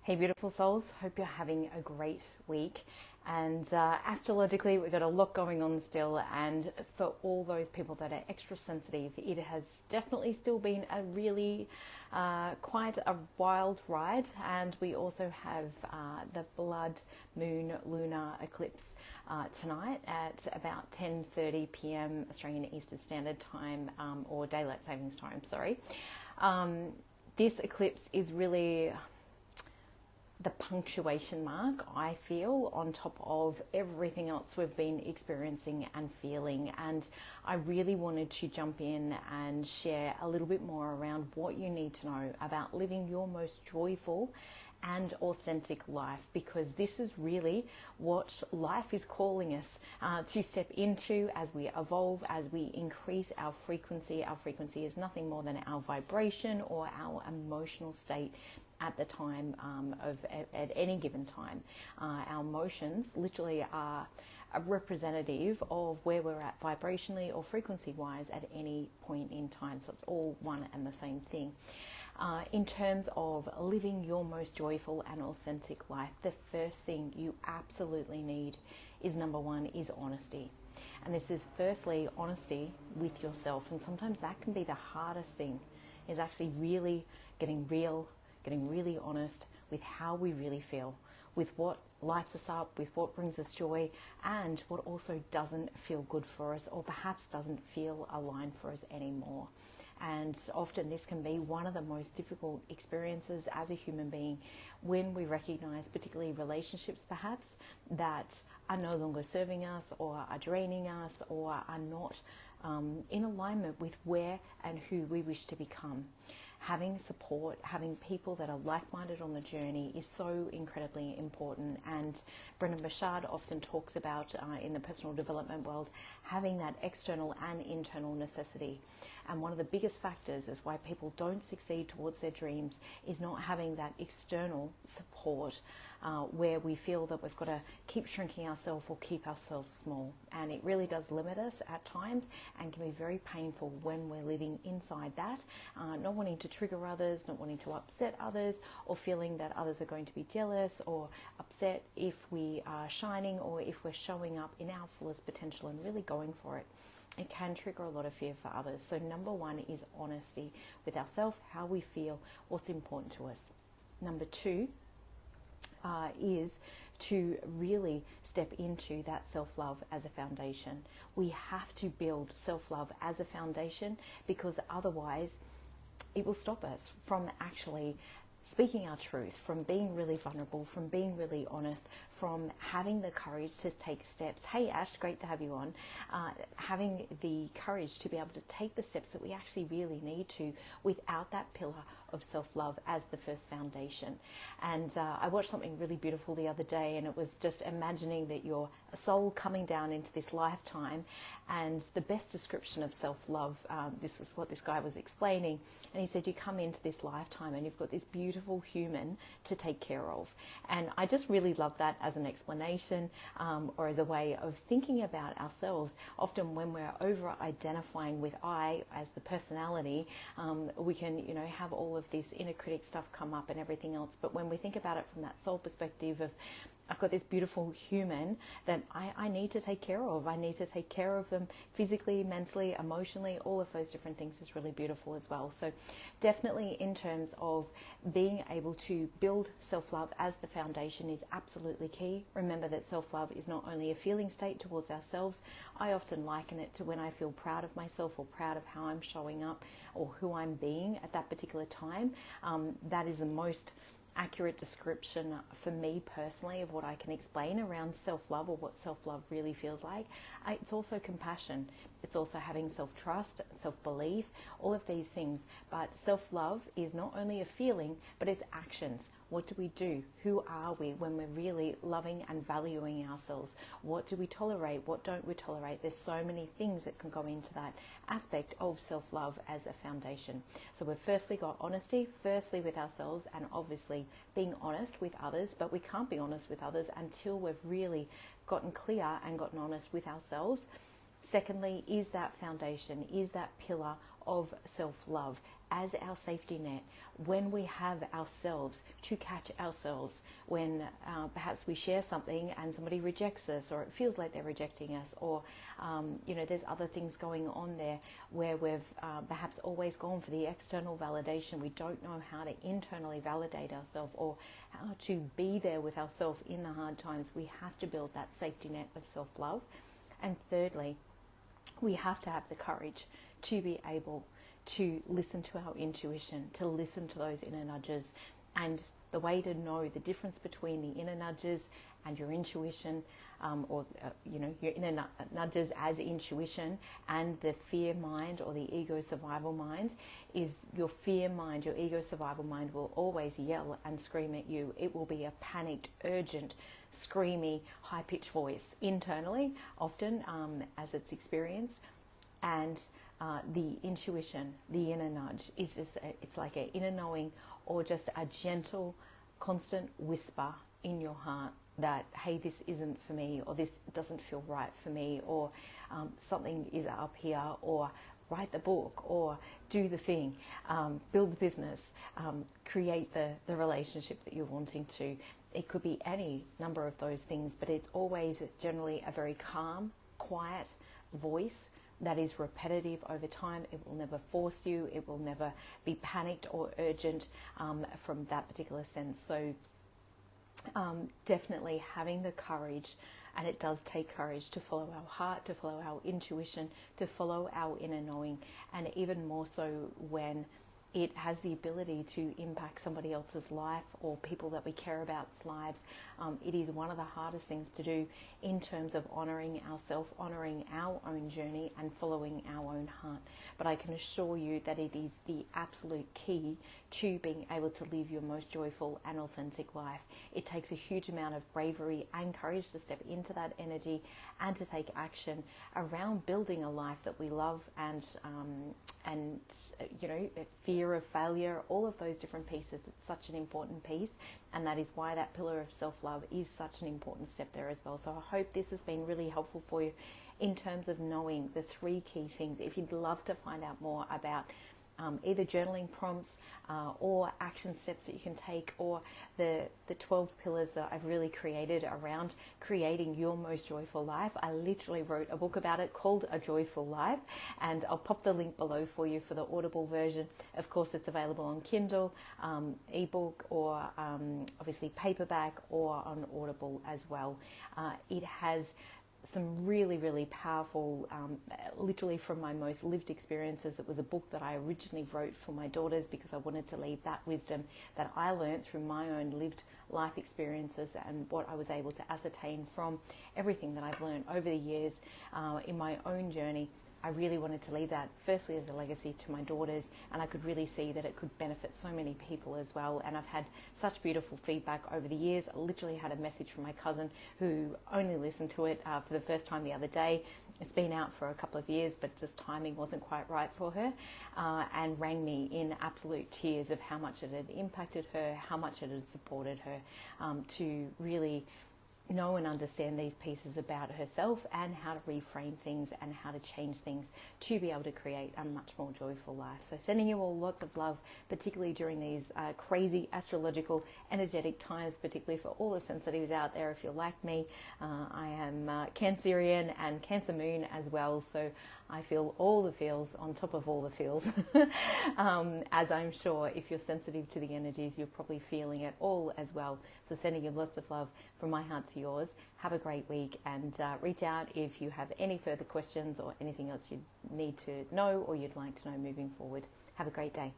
Hey, beautiful souls. Hope you're having a great week. And astrologically, we've got a lot going on still. And for all those people that are extra sensitive, it has definitely still been a really quite a wild ride. And we also have the blood moon lunar eclipse tonight at about 10:30 p.m. Australian Eastern Standard Time, or Daylight Savings Time, sorry. This eclipse is really the punctuation mark, I feel, on top of everything else we've been experiencing and feeling. And I really wanted to jump in and share a little bit more around what you need to know about living your most joyful and authentic life, because this is really what life is calling us to step into as we evolve, as we increase our frequency. Our frequency is nothing more than our vibration or our emotional state at the time at any given time. Our emotions literally are a representative of where we're at vibrationally or frequency wise at any point in time. So it's all one and the same thing. In terms of living your most joyful and authentic life, the first thing you absolutely need is, number one, is honesty. And this is firstly honesty with yourself. And sometimes that can be the hardest thing, is actually really getting real, getting really honest with how we really feel, with what lights us up, with what brings us joy, and what also doesn't feel good for us, or perhaps doesn't feel aligned for us anymore. And often this can be one of the most difficult experiences as a human being, when we recognize, particularly relationships perhaps, that are no longer serving us or are draining us or are not in alignment with where and who we wish to become. Having support, having people that are like-minded on the journey is so incredibly important. And Brendan Burchard often talks about in the personal development world, having that external and internal necessity. And one of the biggest factors is why people don't succeed towards their dreams is not having that external support, where we feel that we've got to keep shrinking ourselves or keep ourselves small. And it really does limit us at times and can be very painful when we're living inside that, not wanting to trigger others, not wanting to upset others, or feeling that others are going to be jealous or upset if we are shining or if we're showing up in our fullest potential and really going for it. It can trigger a lot of fear for others. So number one is honesty with ourselves, how we feel, what's important to us. Number two is to really step into that self-love as a foundation. We have to build self-love as a foundation, because otherwise it will stop us from actually speaking our truth, from being really vulnerable, from being really honest, from having the courage to take steps. Hey Ash, great to have you on. Having the courage to be able to take the steps that we actually really need to, without that pillar of self-love as the first foundation. And I watched something really beautiful the other day, and it was just imagining that you're a soul coming down into this lifetime, and the best description of self-love, this is what this guy was explaining, and he said you come into this lifetime and you've got this beautiful human to take care of. And I just really love that as an explanation, or as a way of thinking about ourselves. Often when we're over-identifying with I as the personality, we can, have all of this inner critic stuff come up and everything else. But when we think about it from that soul perspective of, I've got this beautiful human that I need to take care of. I need to take care of them physically, mentally, emotionally. All of those different things is really beautiful as well. So definitely in terms of being able to build self-love as the foundation is absolutely key. Remember that self-love is not only a feeling state towards ourselves. I often liken it to when I feel proud of myself or proud of how I'm showing up or who I'm being at that particular time. That is the most accurate description for me personally of what I can explain around self-love, or what self-love really feels like. It's also compassion. It's also having self-trust, self-belief, all of these things. But self-love is not only a feeling, but it's actions. What do we do? Who are we when we're really loving and valuing ourselves? What do we tolerate? What don't we tolerate? There's so many things that can go into that aspect of self-love as a foundation. So we've firstly got honesty, firstly with ourselves, and obviously being honest with others. But we can't be honest with others until we've really gotten clear and gotten honest with ourselves. Secondly, is that foundation, is that pillar of self-love as our safety net, when we have ourselves to catch ourselves, when perhaps we share something and somebody rejects us, or it feels like they're rejecting us, or there's other things going on there where we've perhaps always gone for the external validation. We don't know how to internally validate ourselves or how to be there with ourselves in the hard times. We have to build that safety net of self-love. And thirdly, we have to have the courage to be able to listen to our intuition, to listen to those inner nudges. And the way to know the difference between the inner nudges and your intuition, your inner nudges as intuition, and the fear mind or the ego survival mind, is your fear mind, your ego survival mind will always yell and scream at you. It will be a panicked, urgent, screamy, high-pitched voice internally, often as it's experienced. And the intuition, the inner nudge, is just it's like an inner knowing, or just a gentle, constant whisper in your heart that, hey, this isn't for me, or this doesn't feel right for me, or something is up here, or write the book, or do the thing, build the business, create the relationship that you're wanting to. It could be any number of those things, but it's always generally a very calm, quiet voice that is repetitive over time. It will never force you. It will never be panicked or urgent from that particular sense. So definitely having the courage, and it does take courage to follow our heart, to follow our intuition, to follow our inner knowing, and even more so when it has the ability to impact somebody else's life or people that we care about's lives. It is one of the hardest things to do in terms of honouring ourselves, honouring our own journey and following our own heart. But I can assure you that it is the absolute key to being able to live your most joyful and authentic life. It takes a huge amount of bravery and courage to step into that energy and to take action around building a life that we love, and fear of failure, all of those different pieces. It's such an important piece, and that is why that pillar of self-love is such an important step there as well. So I hope this has been really helpful for you in terms of knowing the 3 key things. If you'd love to find out more about either journaling prompts or action steps that you can take, or the 12 pillars that I've really created around creating your most joyful life. I literally wrote a book about it called A Joyful Life, and I'll pop the link below for you for the Audible version. Of course, it's available on Kindle, ebook, or obviously paperback, or on Audible as well. It has some really, really powerful, literally from my most lived experiences. It was a book that I originally wrote for my daughters because I wanted to leave that wisdom that I learned through my own lived life experiences and what I was able to ascertain from everything that I've learned over the years in my own journey. I really wanted to leave that firstly as a legacy to my daughters, and I could really see that it could benefit so many people as well. And I've had such beautiful feedback over the years. I literally had a message from my cousin who only listened to it for the first time the other day. It's been out for a couple of years, but just timing wasn't quite right for her, and rang me in absolute tears of how much it had impacted her, how much it had supported her to really know and understand these pieces about herself, and how to reframe things and how to change things to be able to create a much more joyful life. So sending you all lots of love, particularly during these crazy astrological energetic times, particularly for all the sensitives out there. If you're like me, I am Cancerian and Cancer moon as well, so I feel all the feels on top of all the feels, as I'm sure if you're sensitive to the energies, you're probably feeling it all as well. So sending you lots of love from my heart to yours. Have a great week, and reach out if you have any further questions or anything else you need to know or you'd like to know moving forward. Have a great day.